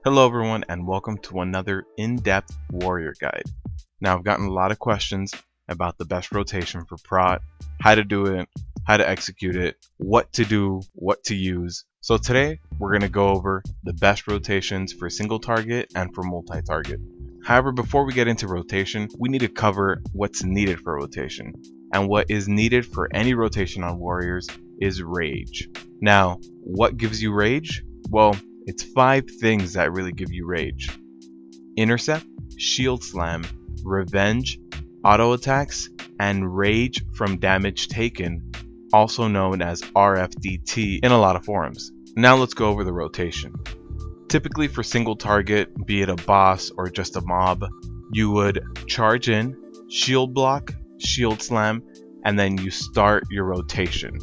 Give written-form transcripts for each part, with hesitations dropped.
Hello everyone and welcome to another in-depth warrior guide. Now I've gotten a lot of questions about the best rotation for Prot, how to do it, how to execute it, what to do, what to use. So today we're going to go over the best rotations for single target and for multi-target. However, before we get into rotation, we need to cover what's needed for rotation. And what is needed for any rotation on warriors is rage. Now, what gives you rage? Well, it's 5 things that really give you rage: intercept, shield slam, revenge, auto attacks, and rage from damage taken, also known as RFDT in a lot of forums. Now let's go over the rotation. Typically for single target, be it a boss or just a mob, you would charge in, shield block, shield slam, and then you start your rotation.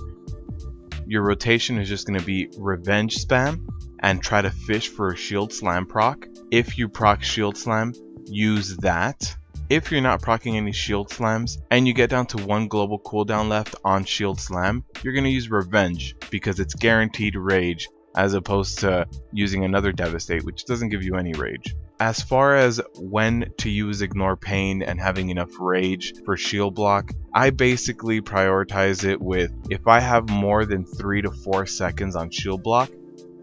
Your rotation is just going to be revenge spam and try to fish for a shield slam proc. If you proc shield slam, use that. If you're not procking any shield slams and you get down to 1 global cooldown left on shield slam, you're going to use revenge because it's guaranteed rage as opposed to using another devastate, which doesn't give you any rage. As far as when to use ignore pain and having enough rage for shield block, I basically prioritize it with, if I have more than 3 to 4 seconds on shield block,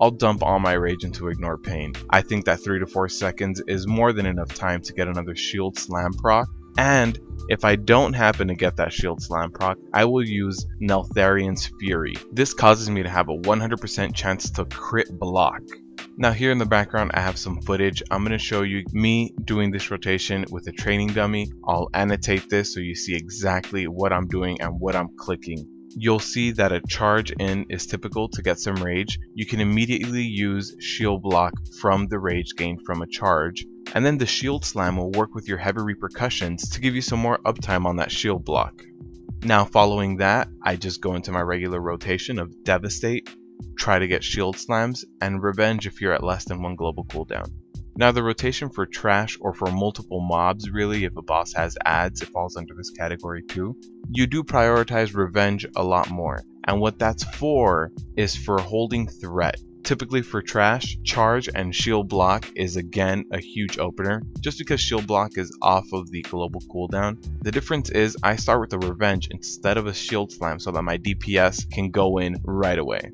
I'll dump all my rage into ignore pain. I think that 3 to 4 seconds is more than enough time to get another shield slam proc. And if I don't happen to get that shield slam proc, I will use Neltharian's Fury. This causes me to have a 100% chance to crit block. Now here in the background I have some footage. I'm going to show you me doing this rotation with a training dummy. I'll annotate this so you see exactly what I'm doing and what I'm clicking. You'll see that a charge in is typical to get some rage. You can immediately use shield block from the rage gained from a charge, and then the shield slam will work with your heavy repercussions to give you some more uptime on that shield block. Now following that, I just go into my regular rotation of devastate, try to get shield slams, and revenge if you're at less than 1 global cooldown. Now the rotation for trash or for multiple mobs, really, if a boss has ads, it falls under this category too. You do prioritize revenge a lot more, and what that's for is for holding threat. Typically for trash, charge and shield block is again a huge opener, just because shield block is off of the global cooldown. The difference is I start with a revenge instead of a shield slam so that my DPS can go in right away.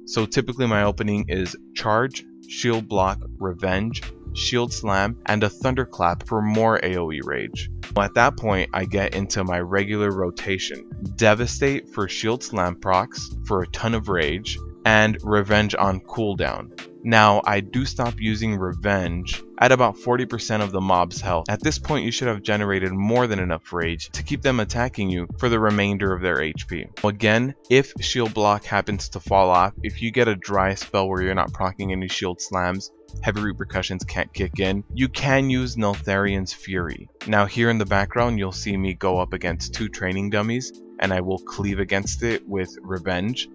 So typically my opening is charge, shield block, revenge, shield slam, and a thunderclap for more AoE rage. At that point, I get into my regular rotation. Devastate for shield slam procs for a ton of rage, and revenge on cooldown. Now, I do stop using revenge at about 40% of the mob's health. At this point, you should have generated more than enough rage to keep them attacking you for the remainder of their HP. Again, if shield block happens to fall off, if you get a dry spell where you're not proccing any shield slams, heavy repercussions can't kick in, you can use Neltharian's Fury. Now here in the background, you'll see me go up against 2 training dummies, and I will cleave against it with revenge.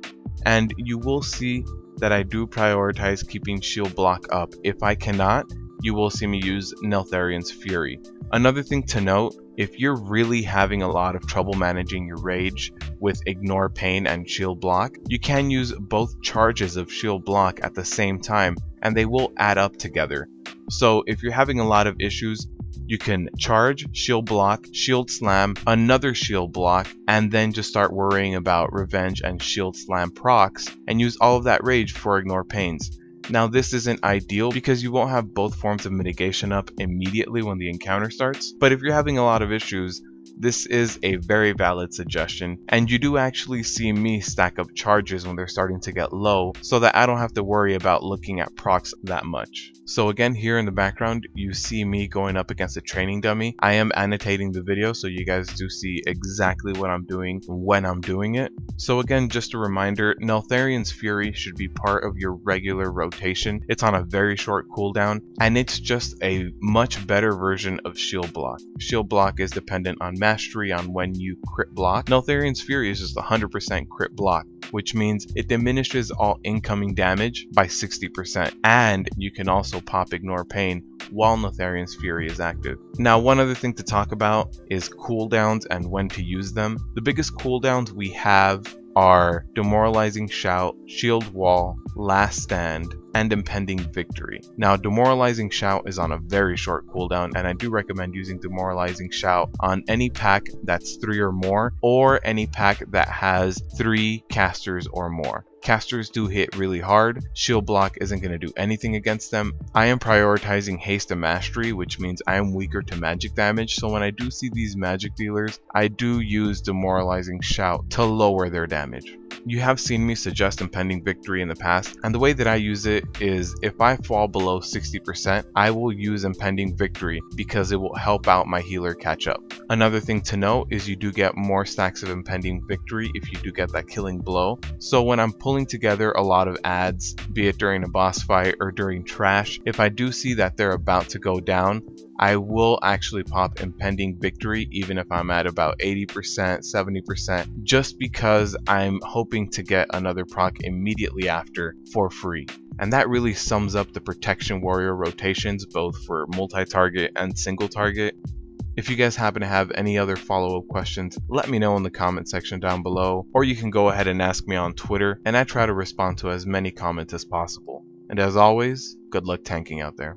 And you will see that I do prioritize keeping shield block up. If I cannot, you will see me use Neltharian's Fury. Another thing to note, if you're really having a lot of trouble managing your rage with ignore pain and shield block, you can use both charges of shield block at the same time, and they will add up together. So if you're having a lot of issues, you can charge, shield block, shield slam, another shield block, and then just start worrying about revenge and shield slam procs and use all of that rage for ignore pains. Now this isn't ideal because you won't have both forms of mitigation up immediately when the encounter starts, but if you're having a lot of issues, this is a very valid suggestion, and you do actually see me stack up charges when they're starting to get low so that I don't have to worry about looking at procs that much. So again, here in the background, you see me going up against a training dummy. I am annotating the video so you guys do see exactly what I'm doing when I'm doing it. So again, just a reminder, Neltharian's Fury should be part of your regular rotation. It's on a very short cooldown, and it's just a much better version of shield block. Shield block is dependent on mastery on when you crit block. Neltharian's Fury is just 100% crit block, which means it diminishes all incoming damage by 60%, and you can also pop ignore pain while Neltharian's Fury is active. Now, one other thing to talk about is cooldowns and when to use them. The biggest cooldowns we have are Demoralizing Shout, Shield Wall, Last Stand, and Impending Victory. Now, Demoralizing Shout is on a very short cooldown, and I do recommend using Demoralizing Shout on any pack that's 3 or more, or any pack that has 3 casters or more. Casters do hit really hard. Shield block isn't going to do anything against them. I am prioritizing haste and mastery, which means I am weaker to magic damage, so when I do see these magic dealers, I do use Demoralizing Shout to lower their damage. You have seen me suggest Impending Victory in the past, and the way that I use it is if I fall below 60%, I will use Impending Victory because it will help out my healer catch up. Another thing to note is you do get more stacks of Impending Victory if you do get that killing blow. So when I'm pulling together a lot of adds, be it during a boss fight or during trash, if I do see that they're about to go down, I will actually pop Impending Victory even if I'm at about 80%, 70%, just because I'm hoping to get another proc immediately after for free. And that really sums up the Protection Warrior rotations, both for multi-target and single target. If you guys happen to have any other follow-up questions, let me know in the comment section down below, or you can go ahead and ask me on Twitter, and I try to respond to as many comments as possible. And as always, good luck tanking out there.